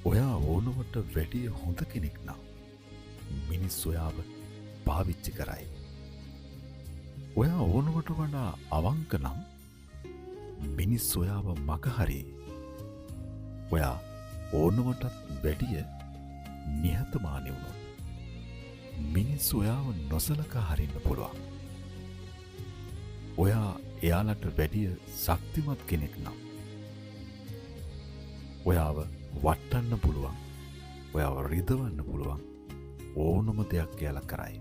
ඔයා ඕනවට වැඩිය හොඳ කෙනෙක් නම් මිනිස් ඔයාව පාවිච්චි කරයි. ඔයා ඕනවට වඩා අවංක නම් මිනිස් ඔයාව මගහරි. ඔයා ඕනවටත් වැඩිය නිහතමානී වුණොත් මිනිස් ඔයාව නොසලකා හරින්න පුළුවන්. ඔයා එයාලට වැඩිය ශක්තිමත් කෙනෙක් නම් ඔයාව වටන්න පුළුවන්. ඔයාව රිදවන්න පුළුවන් ඕනම දෙයක් එයාලා කරයි.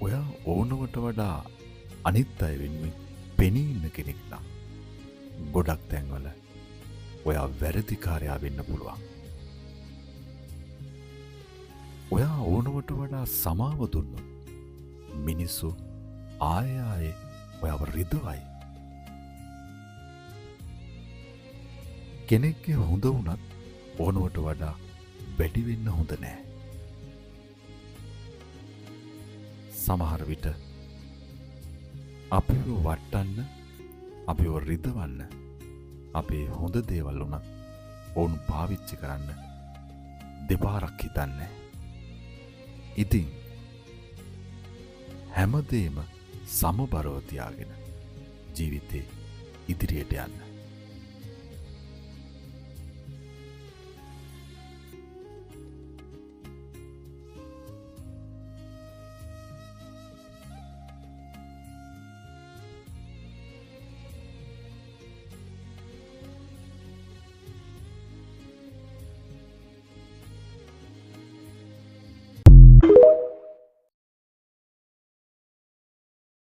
ඔයා ඕනවට වඩා අනිත් අය වෙනුවෙන් පෙනී ඉන්න කෙනෙක් නම් ගොඩක් තැන්වල ඔයා වැරදිකාරයා වෙන්න පුළුවන්. ඔයා ඕනවට වඩා සමාව දුන්නොත් මිනිස්සු ආයේ ඔයාව රිදවයි. කෙනෙක්ගේ හොඳ වුණත් ඕනවට වඩා වැඩි වෙන්න හොඳ නෑ. සමහර විට අපිව වටන්න, අපිව රිදවන්න, අපේ හොඳ දේවල් වුණත් ඔවුන් පාවිච්චි කරන්න දෙපාරක් හිතන්නේ. ඉතින් හැමදේම සමබරව තියාගෙන ජීවිතේ ඉදිරියට යන්න.